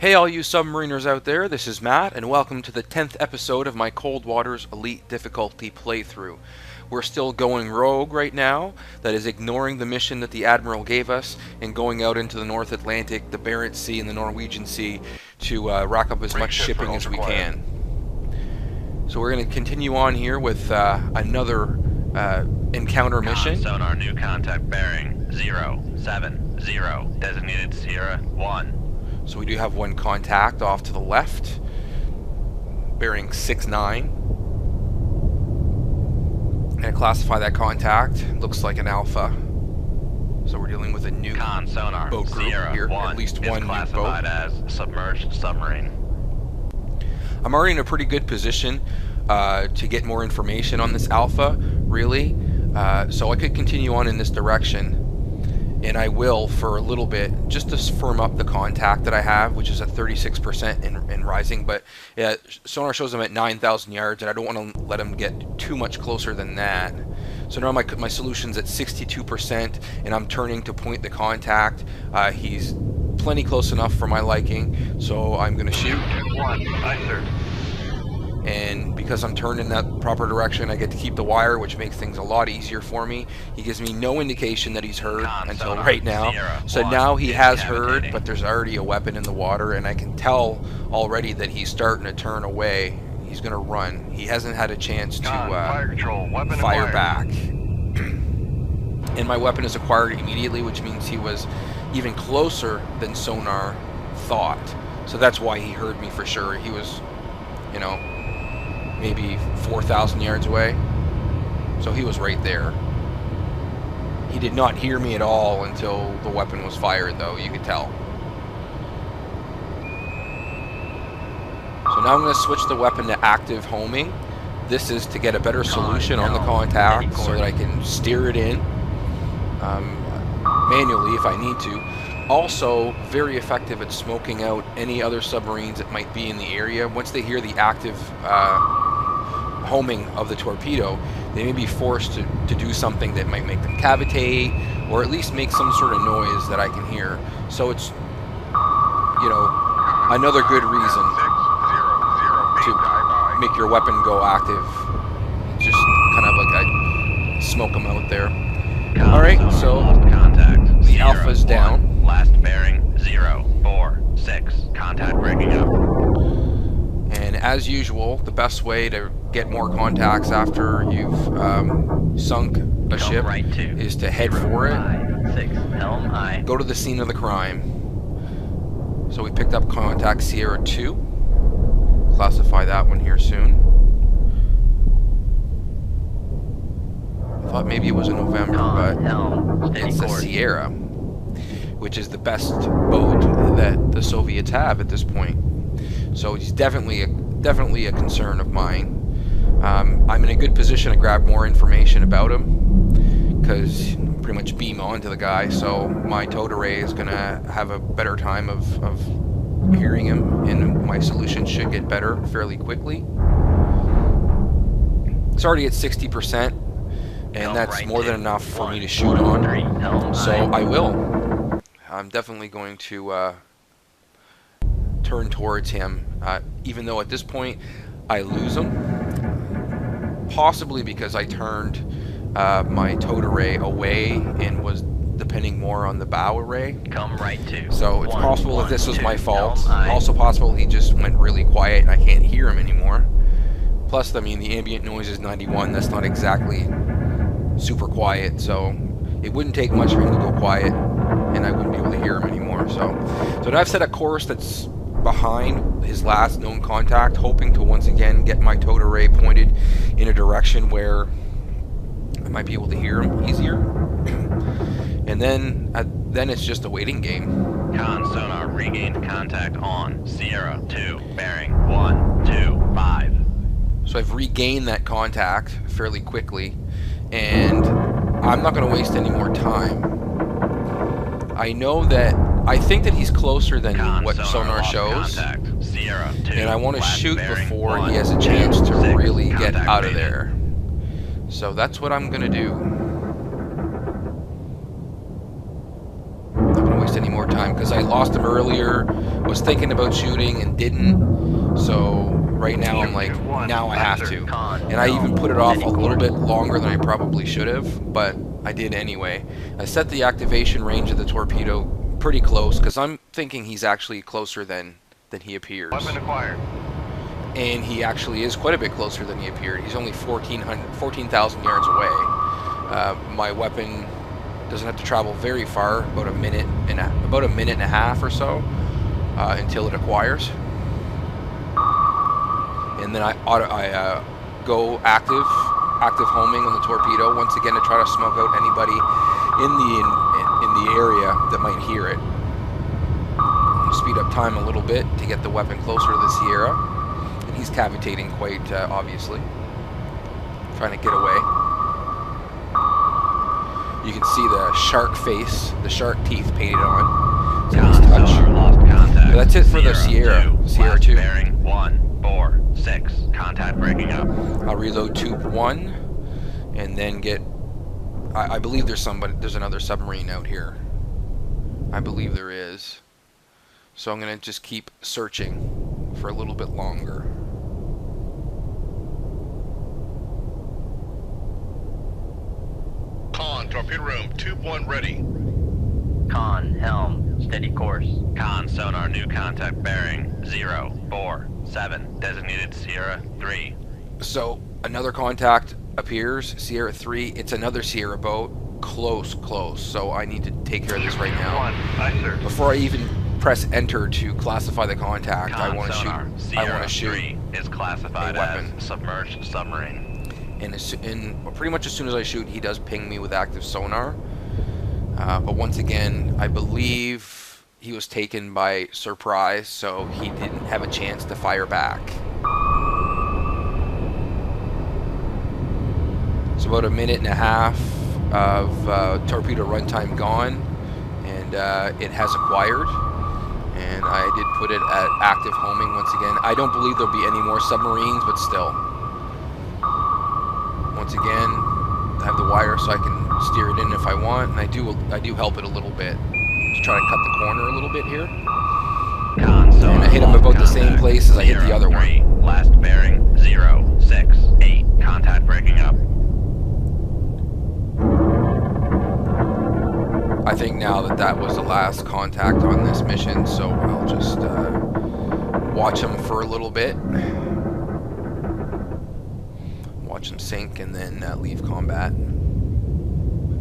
Hey all you submariners out there, this is Matt, and welcome to the 10th episode of my Cold Waters Elite Difficulty playthrough. We're still going rogue right now, that is ignoring the mission that the Admiral gave us, and going out into the North Atlantic, the Barents Sea, and the Norwegian Sea to rack up as much shipping as we can. So we're going to continue on here with another encounter mission. Sonar new contact bearing 070, designated Sierra 1. So we do have one contact off to the left, bearing 69. I'm going to classify that contact. Looks like an alpha. So we're dealing with a new sonar boat group Sierra here, 1 at least one new boat. Classified as submerged submarine. I'm already in a pretty good position to get more information on this alpha, really. So I could continue on in this direction. And I will for a little bit, just to firm up the contact that I have, which is at 36% and rising. But sonar shows them at 9,000 yards, and I don't want to let him get too much closer than that. So now my solution's at 62%, and I'm turning to point the contact. He's plenty close enough for my liking, so I'm going to shoot. 1, aye, sir. And because I'm turned in that proper direction, I get to keep the wire, which makes things a lot easier for me. He gives me no indication that he's heard until right now. So now he has heard, but there's already a weapon in the water, and I can tell already that he's starting to turn away. He's going to run. He hasn't had a chance to fire back. And my weapon is acquired immediately, which means he was even closer than sonar thought. So that's why he heard me for sure. He was, you know, maybe 4,000 yards away. So he was right there. He did not hear me at all until the weapon was fired, though, you could tell. So now I'm going to switch the weapon to active homing. This is to get a better solution on the contact so that I can steer it in manually if I need to. Also, very effective at smoking out any other submarines that might be in the area. Once they hear the active homing of the torpedo, they may be forced to do something that might make them cavitate, or at least make some sort of noise that I can hear. So it's, you know, another good reason to make your weapon go active. Just kind of like I smoke them out there. Alright, so the alpha's down. Last bearing 046. Contact breaking up. And as usual, the best way to get more contacts after you've sunk a ship is to head for it. Go to the scene of the crime. So we picked up contact Sierra 2. Classify that one here soon. I thought maybe it was a November, but it's a Sierra, which is the best boat that the Soviets have at this point. So he's definitely a concern of mine. I'm in a good position to grab more information about him, because pretty much beam onto the guy, so my towed array is going to have a better time of hearing him, and my solution should get better fairly quickly. It's already at 60%. And that's more than enough for me to shoot on. So I will. I'm definitely going to turn towards him, even though at this point I lose him. Possibly because I turned my towed array away and was depending more on the bow array. So it's possible that this was my fault. Also possible he just went really quiet and I can't hear him anymore. Plus, I mean, the ambient noise is 91. That's not exactly super quiet, so it wouldn't take much for him to go quiet and I wouldn't be able to hear him anymore. So now I've set a course that's behind his last known contact, hoping to once again get my towed array pointed in a direction where I might be able to hear him easier. And then it's just a waiting game. Sonar regained contact on Sierra 2 bearing 125. So I've regained that contact fairly quickly, and I'm not going to waste any more time. I think that he's closer than what sonar shows, and I want to shoot before he has a chance to really get out of there. So that's what I'm going to do. Not going to waste any more hard time because I lost him earlier, was thinking about shooting and didn't. So right now I'm like, now I have to. And I even put it off a little bit longer than I probably should have, but I did anyway. I set the activation range of the torpedo pretty close because I'm thinking he's actually closer than he appears. Weapon acquired. And he actually is quite a bit closer than he appeared. He's only 14,000 yards away. My weapon doesn't have to travel very far, about a minute and a half or so until it acquires. And then I go active homing on the torpedo once again to try to smoke out anybody in the area that might hear it. Speed up time a little bit to get the weapon closer to the Sierra. And he's cavitating quite obviously, trying to get away. You can see the shark face, the shark teeth painted on. So Lost contact. So that's it for the Sierra 2. Bearing 146. Contact breaking up. I'll reload tube 1 and then get. I believe there's another submarine out here. I believe there is. So I'm gonna just keep searching for a little bit longer. Con, torpedo room, tube 1 ready. Con, helm, steady course. Con, sonar, new contact bearing 047. Designated Sierra 3. So another contact appears, Sierra 3. It's another Sierra boat, close. So I need to take care of this right now. Aye, sir. Before I even press enter to classify the contact, Con, I want to sonar, shoot. Sierra I want to shoot 3 is classified a weapon. as submerged submarine. And pretty much as soon as I shoot, he does ping me with active sonar. But once again, I believe he was taken by surprise, so he didn't have a chance to fire back. It's about a minute and a half of torpedo runtime gone, and it has acquired. And I did put it at active homing once again. I don't believe there'll be any more submarines, but still. Once again, I have the wire so I can steer it in if I want, and I do help it a little bit. Just try to cut the corner a little bit here. And I hit him about the same place as I hit the other one. Last bearing 068. Contact breaking up. I think now that was the last contact on this mission, so I'll just watch him for a little bit. Watch him sink and then leave combat.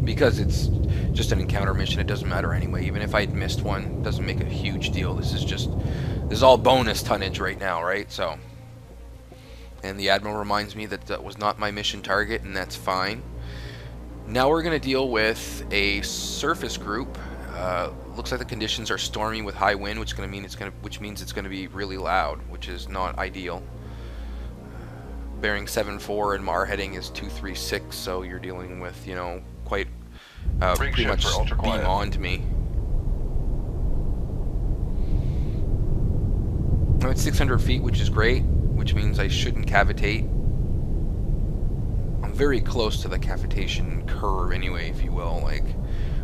Because it's just an encounter mission, it doesn't matter anyway. Even if I'd missed one, it doesn't make a huge deal. This is all bonus tonnage right now, right? So, and the Admiral reminds me that that was not my mission target, and that's fine. Now we're going to deal with a surface group. Looks like the conditions are stormy with high wind, which means it's going to be really loud, which is not ideal. Bearing 74 and MAR heading is 236, so you're dealing with, you know, quite pretty much beam on to me. I'm at 600 feet, which is great, which means I shouldn't cavitate. I'm very close to the cavitation curve anyway, if you will,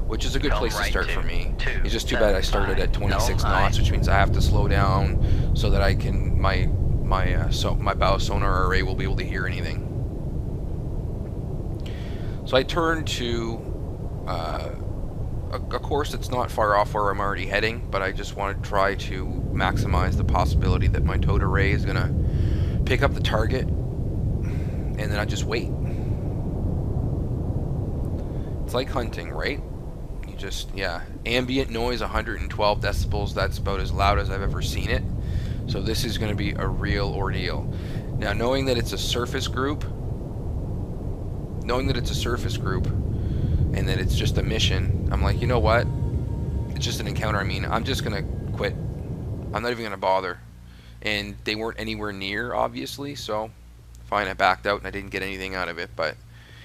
which is a good place to start for me. It's just too bad I started at 26 knots, which means I have to slow down so that I can my bow sonar array will be able to hear anything. So I turn to a course that's not far off where I'm already heading, but I just want to try to maximize the possibility that my towed array is going to pick up the target, and then I just wait. It's like hunting, right? You just, ambient noise 112 decibels, that's about as loud as I've ever seen it. So this is going to be a real ordeal. Now, knowing that it's a surface group, and that it's just a mission, I'm like, you know what? It's just an encounter. I mean, I'm just going to quit. I'm not even going to bother. And they weren't anywhere near, obviously, so fine, I backed out and I didn't get anything out of it, but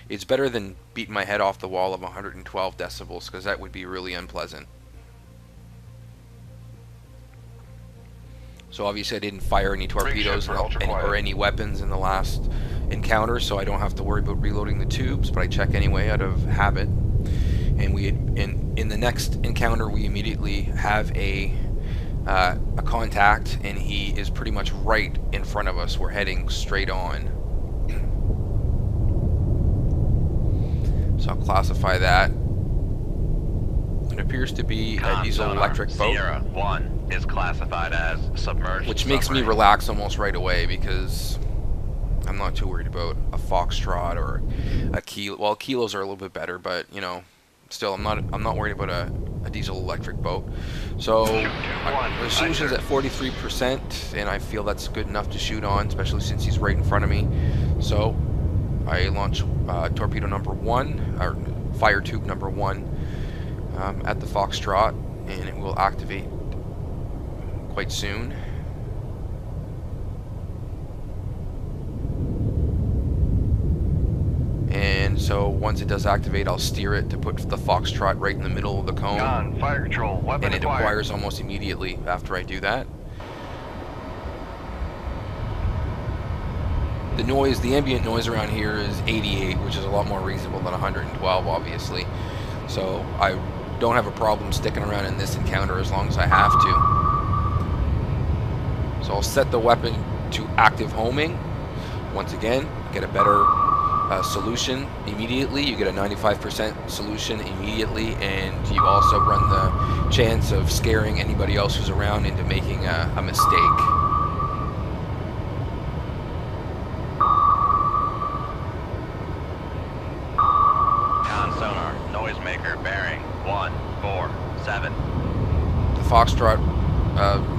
it's better than beating my head off the wall of 112 decibels, because that would be really unpleasant. So obviously I didn't fire any torpedoes or any weapons in the last encounter, so I don't have to worry about reloading the tubes, but I check anyway out of habit. And in the next encounter, we immediately have a contact, and he is pretty much right in front of us. We're heading straight on. So I'll classify that. It appears to be a diesel electric boat. Sierra 1 is classified as submerged. Which makes me relax almost right away, because I'm not too worried about a Foxtrot or a Kilo. Well, Kilos are a little bit better, but you know, still, I'm not worried about a diesel electric boat. So the solution's at 43%, and I feel that's good enough to shoot on, especially since he's right in front of me. So I launch torpedo number 1, or fire tube number 1, at the Foxtrot, and it will activate quite soon. And so once it does activate, I'll steer it to put the Foxtrot right in the middle of the cone. Fire control, weapon and it acquires almost immediately after I do that. The noise, the ambient noise around here is 88, which is a lot more reasonable than 112, obviously. So I don't have a problem sticking around in this encounter as long as I have to. So I'll set the weapon to active homing. Once again, get a better solution immediately. You get a 95% solution immediately, and you also run the chance of scaring anybody else who's around into making a mistake. Con sonar, noisemaker bearing 147. The Foxtrot,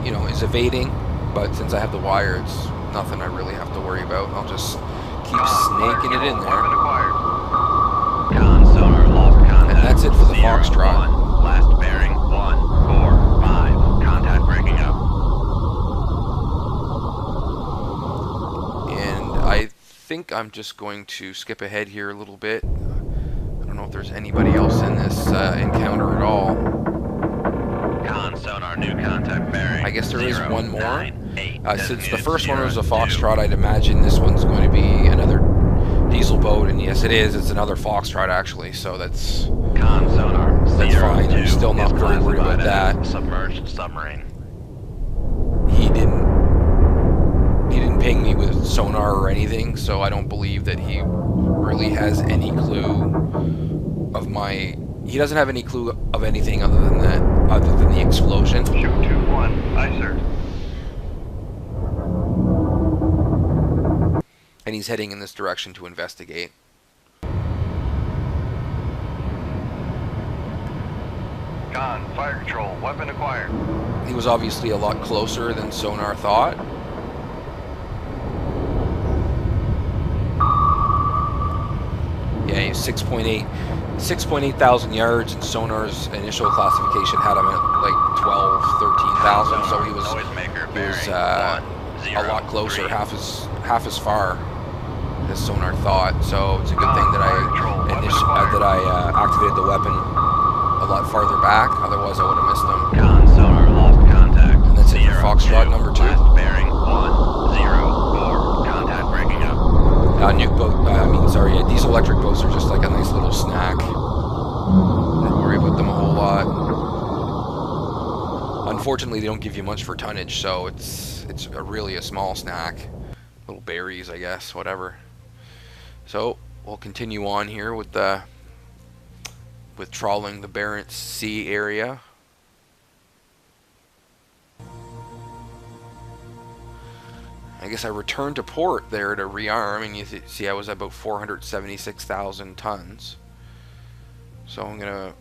you know, is evading, but since I have the wire, it's nothing I really have to worry about. I'll just keep snaking it in there. Con sonar lost contact. And that's it for the Sierra Foxtrot. 1, last bearing 145. Contact breaking up. And I think I'm just going to skip ahead here a little bit. I don't know if there's anybody else in this encounter at all. Con sonar, new contact bearing. I guess there is one more. 098. Since the Designated first one was a Sierra Foxtrot, 2. I'd imagine this one's going to be another diesel boat, and yes, it is. It's another Foxtrot, actually, so that's Con sonar, Sierra fine. I'm 2 still not is very worried about classified that. as submerged submarine. He didn't ping me with sonar or anything, so I don't believe that he really has any clue of my... He doesn't have any clue of anything other than that, other than the explosion. Shoot 2-1, aye sir. And he's heading in this direction to investigate. Con, fire control, weapon acquired. He was obviously a lot closer than sonar thought. Yeah, he's 6.8 thousand yards, and sonar's initial classification had him at like 12, 13,000, so he was a lot closer, half as far as sonar thought. So it's a good thing that I activated the weapon a lot farther back. Otherwise, I would have missed him. Con sonar lost contact. And that's it for Sierra Foxtrot 2, number 2. Last bearing 104. Contact breaking up. Nuke boat. A diesel electric boats are just like a nice little snack. Don't worry about them a whole lot. Unfortunately, they don't give you much for tonnage, so it's really a small snack. Little berries, I guess, whatever. So we'll continue on here with trawling the Barents Sea area. I guess I returned to port there to rearm, and you see I was at about 476,000 tons. So I'm gonna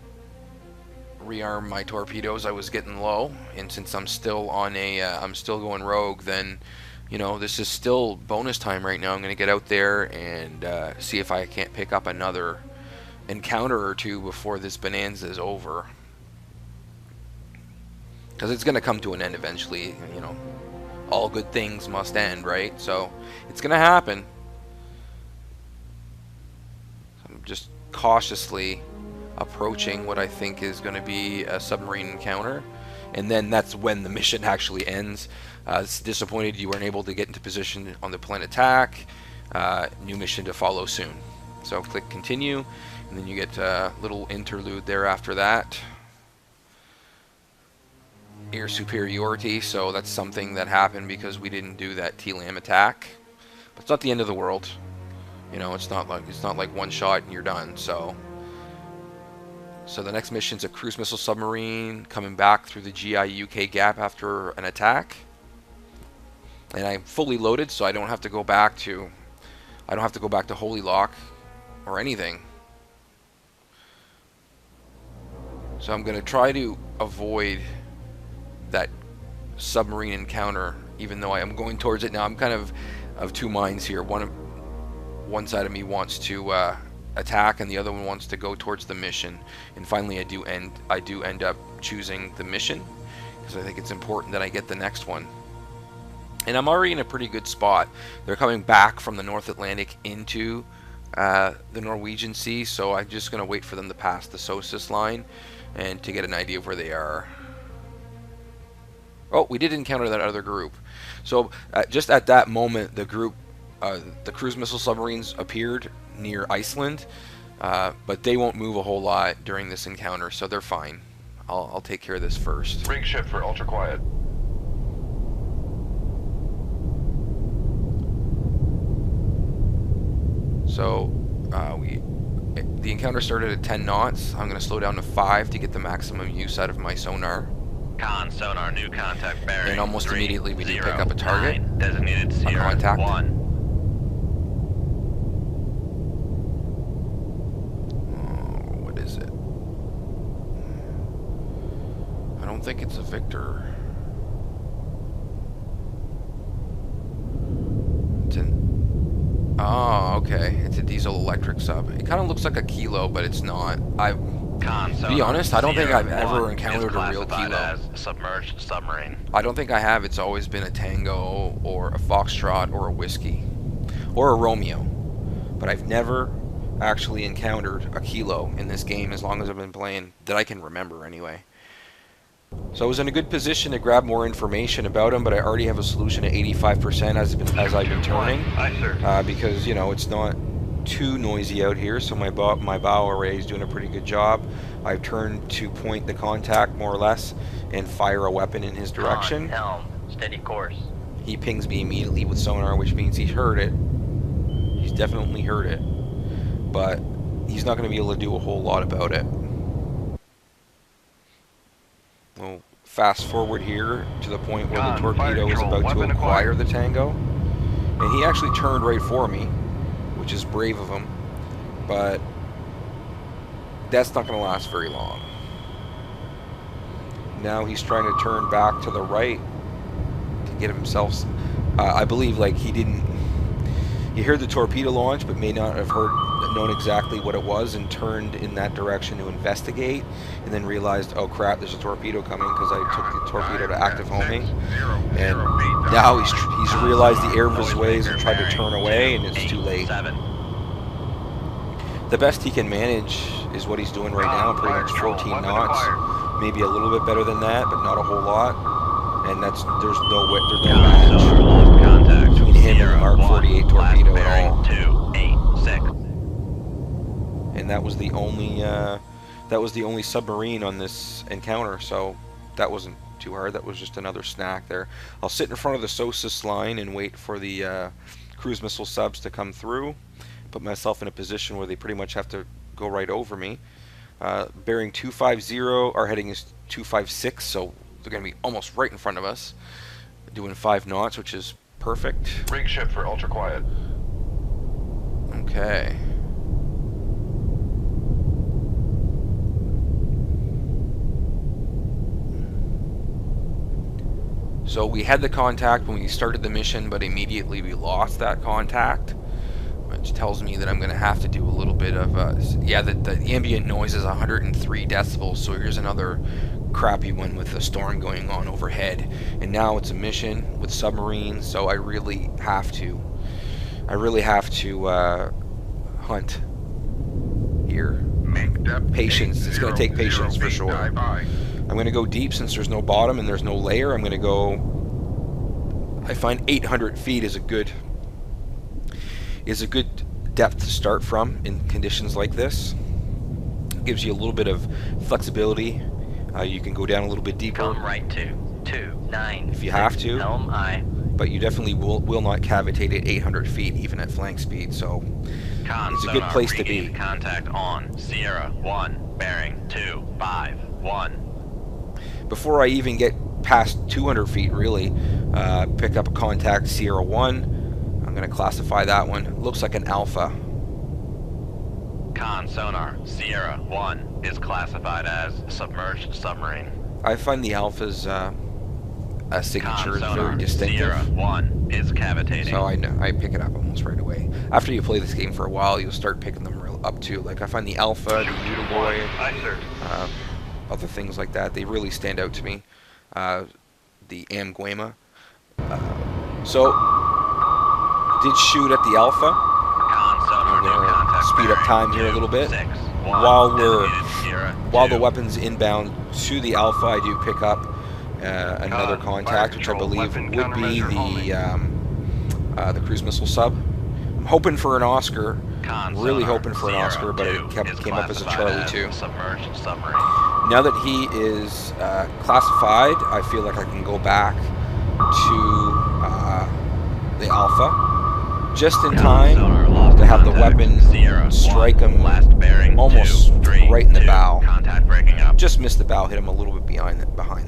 rearm my torpedoes. I was getting low, and since I'm still on I'm still going rogue, then you know this is still bonus time right now. I'm gonna get out there and see if I can't pick up another encounter or two before this bonanza is over, because it's gonna come to an end eventually. You know, all good things must end, right? So it's gonna happen. I'm just cautiously approaching what I think is going to be a submarine encounter, and then that's when the mission actually ends. It's disappointed you weren't able to get into position on the plane attack. New mission to follow soon. So click continue, And then you get a little interlude there after that. Air superiority, so that's something that happened because we didn't do that TLAM attack. But it's not the end of the world. You know, it's not like one shot and you're done. So the next mission's a cruise missile submarine coming back through the GI UK gap after an attack. And I'm fully loaded, so I don't have to go back to Holy Lock or anything. So I'm going to try to avoid that submarine encounter, even though I am going towards it now. I'm kind of two minds here. One side of me wants to attack, and the other one wants to go towards the mission. And finally, I do end up choosing the mission because I think it's important that I get the next one. And I'm already in a pretty good spot. They're coming back from the North Atlantic into the Norwegian Sea, so I'm just going to wait for them to pass the SOSUS line and to get an idea of where they are. Oh, we did encounter that other group. So just at that moment, the group, the cruise missile submarines appeared near Iceland, but they won't move a whole lot during this encounter, so they're fine. I'll take care of this first. Rig ship for ultra quiet. So the encounter started at 10 knots. I'm going to slow down to 5 to get the maximum use out of my sonar. Con sonar, new contact bearing. And almost 3, immediately we did 0, pick up a target. 9, designated On Sierra contact. 1. Oh, what is it? I don't think it's a Victor. It's an... Oh, okay. It's a diesel electric sub. It kind of looks like a Kilo, but it's not. To be honest, I don't think I've ever encountered a real Kilo. As a submerged submarine. I don't think I have. It's always been a Tango or a Foxtrot or a Whiskey or a Romeo. But I've never actually encountered a Kilo in this game as long as I've been playing, that I can remember anyway. So I was in a good position to grab more information about him, but I already have a solution at 85% as I've been turning. Aye, sir. Because, you know, it's not too noisy out here, so my bow array is doing a pretty good job. I've turned to point the contact more or less and fire a weapon in his direction. Con, helm, steady course. He pings me immediately with sonar, which means he's heard it. He's definitely heard it, but he's not going to be able to do a whole lot about it. We'll fast forward here to the point where the Con, fire torpedo is control, about to weapon acquire acquired. the Tango, and he actually turned right for me, which is brave of him, but that's not going to last very long. Now he's trying to turn back to the right to get himself, I believe, like he heard the torpedo launch but may not have known exactly what it was and turned in that direction to investigate, and then realized, oh crap, there's a torpedo coming, because I took the torpedo to active homing, and now he's realized the air was ways and tried to turn away, and it's too late. 7. The best he can manage is what he's doing right now, pretty much 14 knots. Maybe a little bit better than that, but not a whole lot. And there's no match Lost contact. between him and the Mark 1, 48 torpedo last at all. bearing, 2, 8, 6. And that was the only submarine on this encounter, so that wasn't too hard. That was just another snack there. I'll sit in front of the SOSUS line and wait for the cruise missile subs to come through. Put myself in a position where they pretty much have to go right over me. Bearing 250, our heading is 256, so they're going to be almost right in front of us. Doing 5 knots, which is perfect. Rig ship for ultra quiet. Okay. So we had the contact when we started the mission, but immediately we lost that contact, which tells me that I'm going to have to do a little bit of the ambient noise is 103 decibels, so here's another crappy one with a storm going on overhead. And now it's a mission with submarines, so I really have to hunt here. Patience. It's going to take patience for sure. I'm going to go deep since there's no bottom and there's no layer. I'm going to go, I find 800 feet is a good depth to start from in conditions like this. gives you a little bit of flexibility. You can go down a little bit deeper. Come right to 29 if you have to. Helm I. But you definitely will not cavitate at 800 feet, even at flank speed. So it's a good place to be. Contact on Sierra 1, bearing 251. Before I even get past 200 feet, really, pick up a contact Sierra 1. I'm going to classify that one. It looks like an alpha. Con sonar Sierra 1 is classified as submerged submarine. I find the alpha's signature is very distinctive. Sierra 1 is cavitating. So I pick it up almost right away. After you play this game for a while, you'll start picking them up too. Like I find the alpha, the Utiloid, other things like that, they really stand out to me. The Amguema. So did shoot at the alpha. I'm gonna speed up time here a little bit. While the weapon's inbound to the alpha, I do pick up another contact, which I believe would be the cruise missile sub. I'm hoping for an Oscar, really hoping for an Oscar, but it came up as a Charlie 2. Now that he is classified, I feel like I can go back to the Alpha, just in time to have the weapon strike him almost right in the bow. Just missed the bow, hit him a little bit behind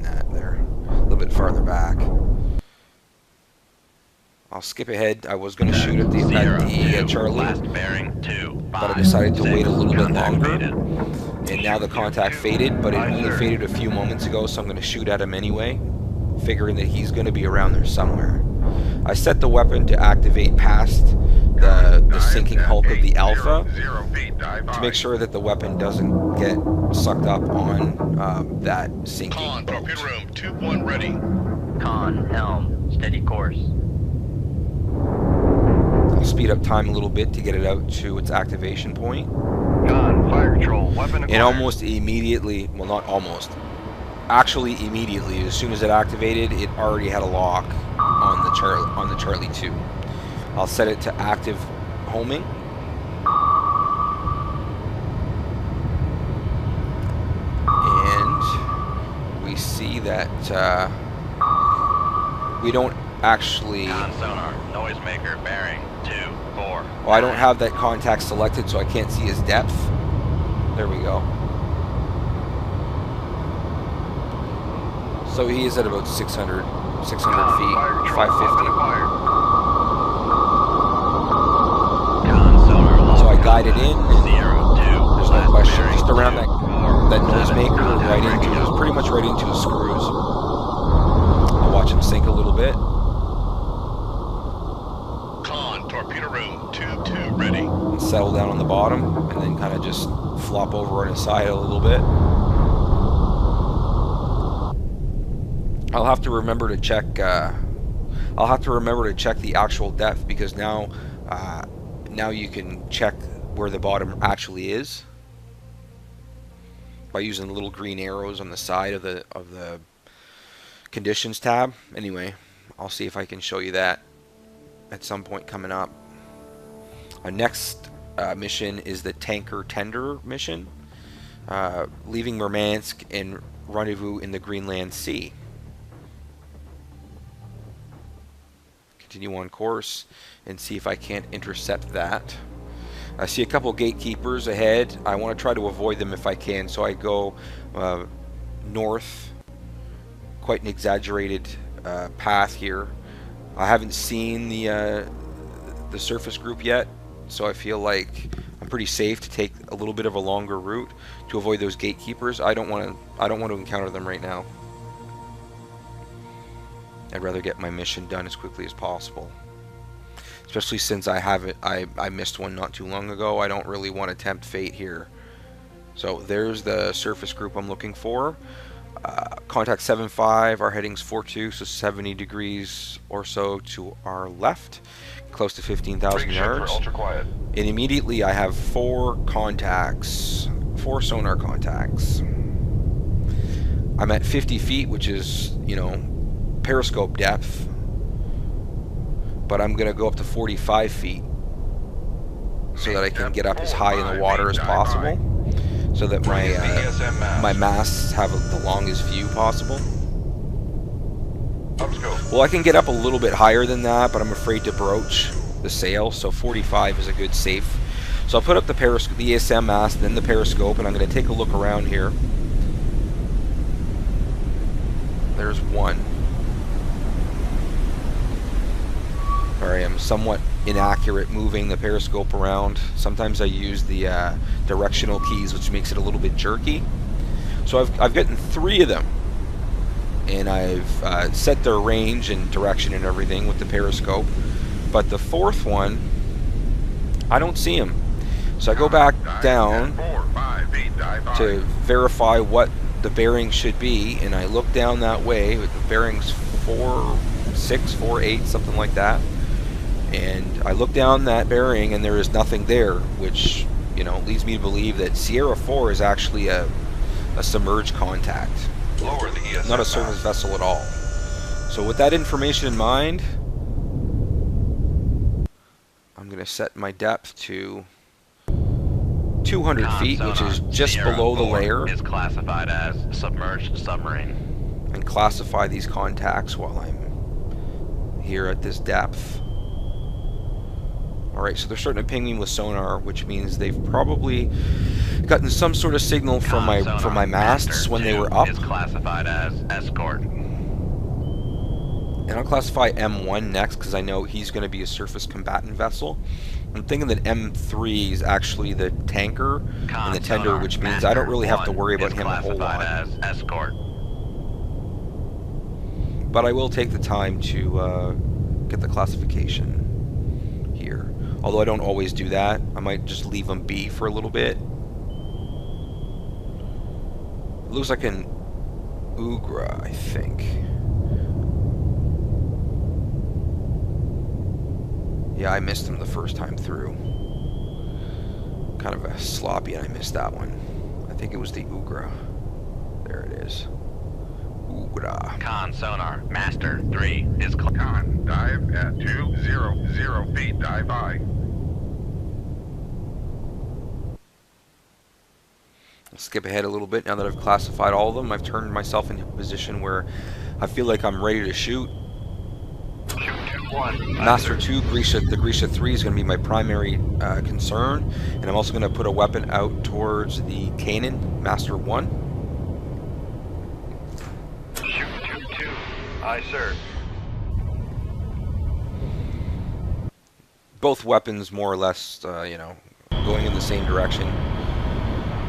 that there, a little bit farther back. I'll skip ahead. I was going to shoot at the Charlie, but I decided to wait a little bit longer. And now the contact faded, but it only faded a few moments ago, so I'm going to shoot at him anyway, figuring that he's going to be around there somewhere. I set the weapon to activate past the sinking hulk of the Alpha to make sure that the weapon doesn't get sucked up on that sinking boat. Torpedo room, 2-1 ready. Con, helm, steady course. I'll speed up time a little bit to get it out to its activation point. Con, fire control, weapon acquired. And almost immediately, well, not almost, actually immediately, as soon as it activated, it already had a lock on the Charlie 2. I'll set it to active homing. And we see that we don't actually... Sonar, noisemaker, bearing 24. Well, I don't have that contact selected, so I can't see his depth. There we go. So he is at about 600 feet, 550. So I guided in, and there's no question, just around that noisemaker, right into, it was pretty much right into his screws. I'll watch him sink a little bit. Con, torpedo room, 2-2 ready. And settle down on the bottom, and then kind of just flop over on his side a little bit. I'll have to remember to check. I'll have to remember to check the actual depth, because now you can check where the bottom actually is by using the little green arrows on the side of the conditions tab. Anyway, I'll see if I can show you that at some point coming up. Our next mission is the Tanker Tender mission, leaving Murmansk and rendezvous in the Greenland Sea. Continue on course and see if I can't intercept that. I see a couple gatekeepers ahead. I want to try to avoid them if I can, so I go north, quite an exaggerated path here. I haven't seen the surface group yet, so I feel like I'm pretty safe to take a little bit of a longer route to avoid those gatekeepers. I don't want to encounter them right now. I'd rather get my mission done as quickly as possible, especially since I missed one not too long ago. I don't really want to tempt fate here. So there's the surface group I'm looking for. Contact 7-5, our heading's 42, so 70 degrees or so to our left, close to 15,000 yards. And immediately I have 4 sonar contacts. I'm at 50 feet, which is, you know, periscope depth, but I'm going to go up to 45 feet so that I can get up as high in the water as possible. so that Bring in the ESM mast. my masts have the longest view possible. Up scope. Well, I can get up a little bit higher than that, but I'm afraid to broach the sail, so 45 is a good safe. So I'll put up the ESM mast, then the periscope, and I'm going to take a look around here. There's one. Or I am somewhat inaccurate moving the periscope around. Sometimes I use the directional keys, which makes it a little bit jerky. So I've gotten 3 of them, and I've set their range and direction and everything with the periscope. But the 4th one, I don't see him. So I go back down to verify what the bearing should be, and I look down that way with the bearings 4.6, 4.8, something like that. And I look down that bearing, and there is nothing there, which, you know, leads me to believe that Sierra 4 is actually a submerged contact, Lower the ESM not a surface vessel at all. So with that information in mind, I'm going to set my depth to 200 feet, which is just Sierra below the 4 layer, is classified as submerged submarine. and classify these contacts while I'm here at this depth. Alright, so they're starting to ping me with sonar, which means they've probably gotten some sort of signal from my masts when they were up. Is classified as escort. And I'll classify M1 next, because I know he's going to be a surface combatant vessel. I'm thinking that M3 is actually the tanker and the tender, which means I don't really have to worry about him a whole lot. As escort. But I will take the time to get the classification here. Although I don't always do that. I might just leave them be for a little bit. It looks like an Ugra, I think. Yeah, I missed him the first time through. Kind of a sloppy, and I missed that one. I think it was the Ugra. There it is. Ugra. Con sonar, master 3 is Con, dive at 200 feet, dive high. I'll skip ahead a little bit now that I've classified all of them. I've turned myself into a position where I feel like I'm ready to shoot. Master 2, the Grisha 3 is going to be my primary concern, and I'm also going to put a weapon out towards the Cannon, Master 1. Shoot 2-2. Aye, sir. Both weapons more or less, you know, going in the same direction.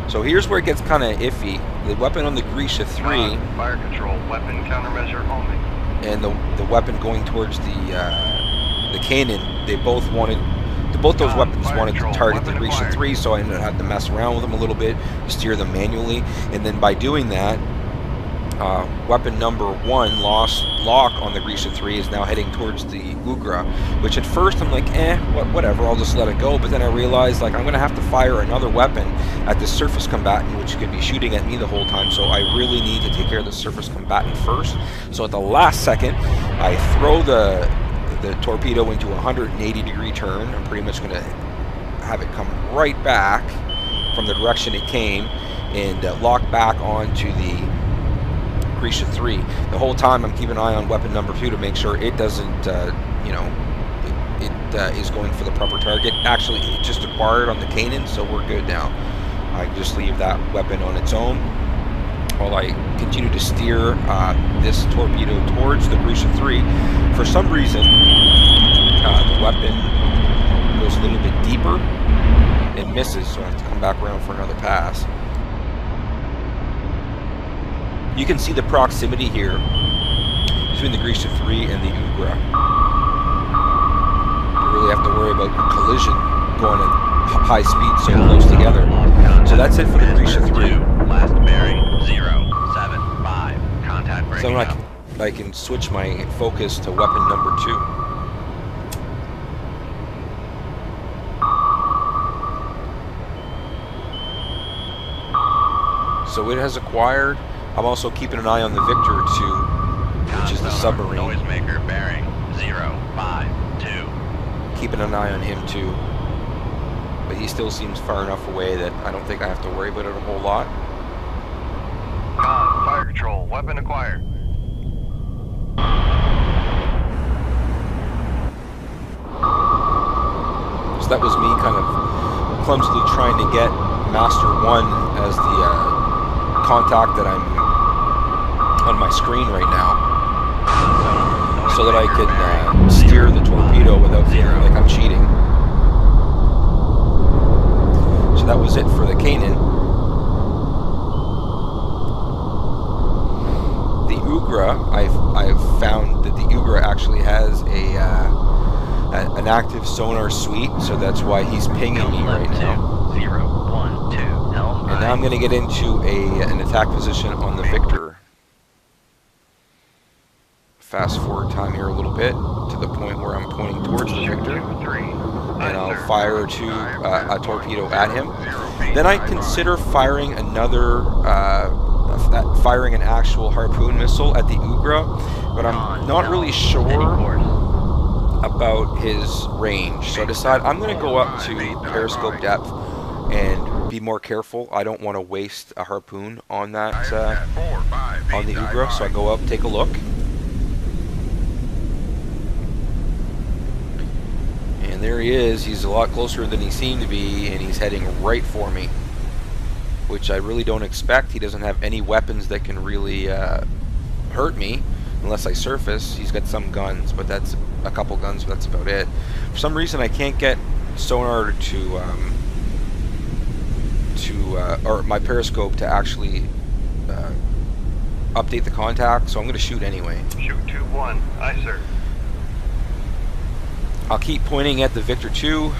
So here's where it gets kind of iffy. The weapon on the Grisha 3... fire control, weapon countermeasure homing. And the weapon going towards the Cannon, both those weapons wanted to target the Grisha 3, so I ended up having to mess around with them a little bit, steer them manually, and then by doing that, weapon number 1 lost lock on the Grisha 3, is now heading towards the Ugra, which at first I'm like, whatever, I'll just let it go, but then I realized, like, I'm going to have to fire another weapon at the surface combatant, which could be shooting at me the whole time, so I really need to take care of the surface combatant first. So at the last second, I throw the torpedo into a 180-degree turn. I'm pretty much going to have it come right back from the direction it came and lock back onto the Grisha 3. The whole time I'm keeping an eye on weapon number 2 to make sure it doesn't, you know, it is going for the proper target. Actually, it just acquired on the Cannon, so we're good now. I can just leave that weapon on its own while I continue to steer this torpedo towards the Grisha 3. For some reason, the weapon goes a little bit deeper and misses, so I have to come back around for another pass. You can see the proximity here between the Grisha 3 and the Ugra. You really have to worry about your collision going at high speed so close together. So that's it for the Grisha 3. Last bearing 075. Contact breaking So up. I can switch my focus to weapon number 2. So it has acquired. I'm also keeping an eye on the Victor 2, which is the submarine. Noisemaker bearing 052. Keeping an eye on him too. but he still seems far enough away that I don't think I have to worry about it a whole lot. Con, fire control, weapon acquired. So that was me kind of clumsily trying to get Master 1 as the contact that I'm on my screen right now, so that I can steer the torpedo without feeling like I'm cheating. So that was it for the Kanan. The Ugra, I've found that the Ugra actually has an active sonar suite, so that's why he's pinging me right now. 012, helm. And now I'm going to get into an attack position on the Victor. Fast forward time here a little bit to the point where I'm pointing towards the Victor, and I'll fire a torpedo at him. Then I consider firing firing an actual harpoon missile at the Ugra, but I'm not really sure about his range. So I decide I'm going to go up to periscope depth and be more careful. I don't want to waste a harpoon on that on the Ugra. So I go up, take a look. And there he is. He's a lot closer than he seemed to be, and he's heading right for me, which I really don't expect. He doesn't have any weapons that can really hurt me unless I surface. He's got some guns, but that's a couple guns, but that's about it. For some reason, I can't get sonar or my periscope to actually update the contact, so I'm going to shoot anyway. Shoot 2-1, aye sir. I'll keep pointing at the Victor 2,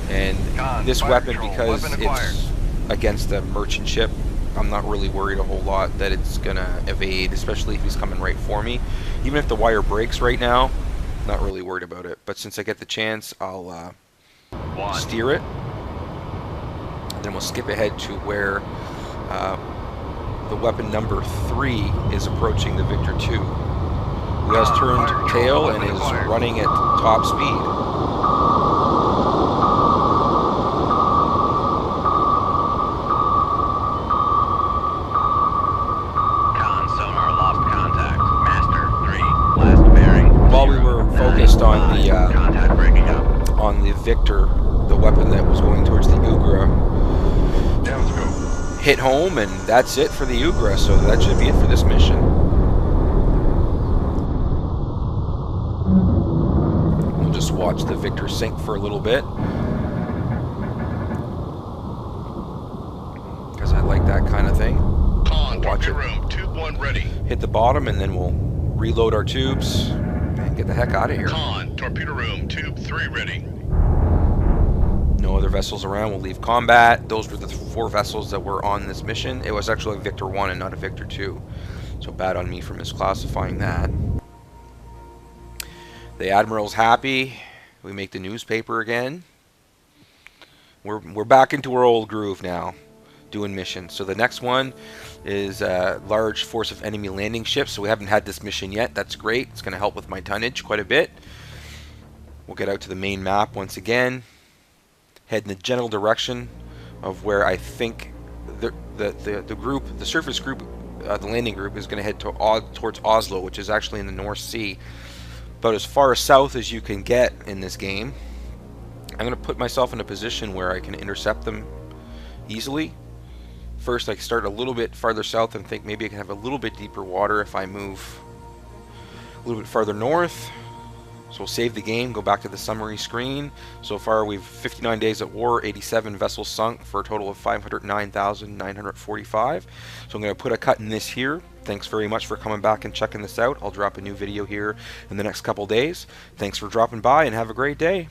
and this weapon, because it's against a merchant ship, I'm not really worried a whole lot that it's gonna evade, especially if he's coming right for me. Even if the wire breaks right now, not really worried about it. But since I get the chance, I'll steer it. And then we'll skip ahead to where the weapon number 3 is approaching the Victor 2, who has turned tail and is running at top speed. On the Victor, the weapon that was going towards the Ugra hit home, and that's it for the Ugra, so that should be it for this mission. We'll just watch the Victor sink for a little bit, because I like that kind of thing. Watch it hit the bottom, and then we'll reload our tubes and get the heck out of here. Torpedo room, tube 3 ready. No other vessels around. We'll leave combat. Those were the 4 vessels that were on this mission. It was actually a Victor 1 and not a Victor 2. So bad on me for misclassifying that. The Admiral's happy. We make the newspaper again. We're back into our old groove now, doing missions. So the next one is a large force of enemy landing ships. So we haven't had this mission yet. That's great. It's going to help with my tonnage quite a bit. We'll get out to the main map once again. Head in the general direction of where I think the group, the surface group, the landing group is going to head towards Oslo, which is actually in the North Sea, about as far south as you can get in this game. I'm going to put myself in a position where I can intercept them easily. First, I start a little bit farther south and think maybe I can have a little bit deeper water if I move a little bit farther north. So we'll save the game, go back to the summary screen. So far we've 59 days at war, 87 vessels sunk for a total of 509,945. So I'm going to put a cut in this here. Thanks very much for coming back and checking this out. I'll drop a new video here in the next couple days. Thanks for dropping by and have a great day.